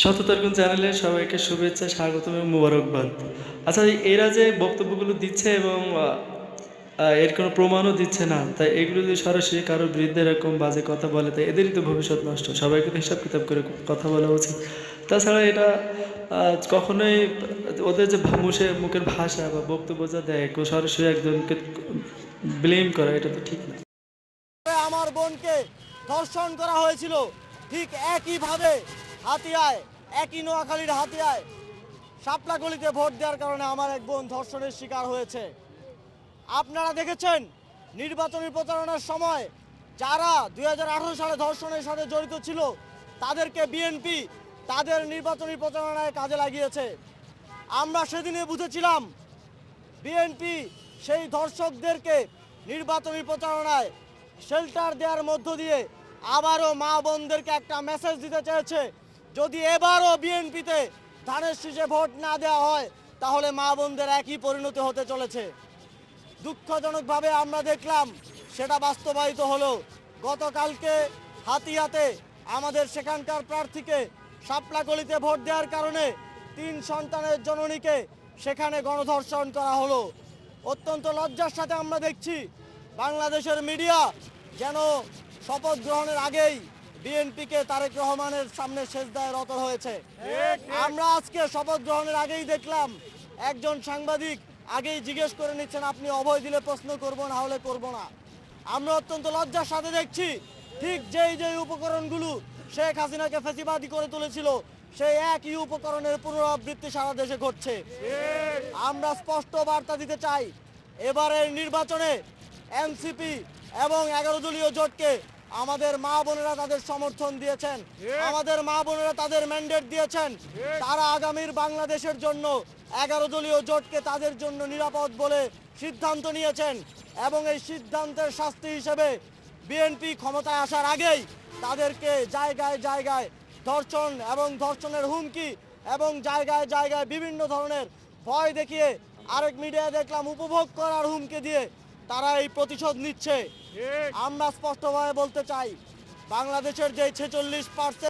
শততর্কন চ্যানেলে সবাইকে শুভেচ্ছা, স্বাগতম এবং মোবারকবাদ। আচ্ছা, এরা যে বক্তব্যগুলো দিচ্ছে এবং এর কোনো প্রমাণও দিচ্ছে না, তাই এগুলো যদি সরাসরি কারোর বিরুদ্ধে এরকম বাজে কথা বলে, তাই এদেরই তো ভবিষ্যৎ নষ্ট। সবাইকে তো হিসাব কিতাব করে কথা বলা উচিত। তাছাড়া এটা কখনোই ওদের যে মুখের ভাষা বা বক্তব্য যা দেয়, সরাসরি একজনকে ব্লেম করা, এটা তো ঠিক না। আমার বোনকে ধর্ষণ করা হয়েছিল, ঠিক একইভাবে হাতিয়ায়, একই নোয়াখালীর হাতিয়ায় শাপলাগলিতে ভোট দেওয়ার কারণে আমার এক বোন ধর্ষণের শিকার হয়েছে। আপনারা দেখেছেন নির্বাচনী প্রচারণার সময় যারা 2018 সালে ধর্ষণের সাথে জড়িত ছিল তাদেরকে বিএনপি তাদের নির্বাচনী প্রচারণায় কাজে লাগিয়েছে। আমরা সেদিনে বুঝেছিলাম বিএনপি সেই ধর্ষকদেরকে নির্বাচনী প্রচারণায় শেল্টার দেওয়ার মধ্য দিয়ে আবারও মা বোনদেরকে একটা মেসেজ দিতে চেয়েছে, যদি এবারও বিএনপিতে ধানের শীষে ভোট না দেওয়া হয় তাহলে মা বোনদের একই পরিণতি হতে চলেছে। দুঃখজনকভাবে আমরা দেখলাম সেটা বাস্তবায়িত হলো। গতকালকে হাতিয়াতে আমাদের সেখানকার প্রার্থীকে শাপলাগলিতে ভোট দেওয়ার কারণে 3 সন্তানের জননীকে সেখানে গণধর্ষণ করা হলো। অত্যন্ত লজ্জার সাথে আমরা দেখছি বাংলাদেশের মিডিয়া যেন শপথ গ্রহণের আগেই বিএনপিকে তারেক রহমানের সামনে সেজদায় রত হয়েছে। আমরা আজকে শপথ গ্রহণের আগেই দেখলাম একজন সাংবাদিক আগেই জিজ্ঞেস করে নিচ্ছেন, আপনি অভয় দিলে প্রশ্ন করব, না হলে করব না। আমরা অত্যন্ত লজ্জার সাথে দেখছি ঠিক যেই উপকরণগুলো শেখ হাসিনাকে ফ্যাসিবাদী করে তুলেছিল সেই একই উপকরণের পুনরাবৃত্তি সারা দেশে ঘটছে। আমরা স্পষ্ট বার্তা দিতে চাই, এবারের নির্বাচনে এনসিপি এবং 11 দলীয় জোটকে আমাদের মা বোনেরা তাদের সমর্থন দিয়েছেন, আমাদের মা বোনেরা তাদের ম্যান্ডেট দিয়েছেন। তারা আগামীর বাংলাদেশের জন্য 11 দলীয় জোটকে তাদের জন্য নিরাপদ বলে সিদ্ধান্ত নিয়েছেন এবং এই সিদ্ধান্তের শাস্তি হিসেবে বিএনপি ক্ষমতায় আসার আগেই তাদেরকে জায়গায় জায়গায় ধর্ষণ এবং ধর্ষণের হুমকি এবং জায়গায় জায়গায় বিভিন্ন ধরনের ভয় দেখিয়ে, আরেক মিডিয়ায় দেখলাম উপভোগ করার হুমকি দিয়ে তারা এই প্রতিশোধ নিচ্ছে। আমরা স্পষ্টভাবে বলতে চাই, বাংলাদেশের যে 46%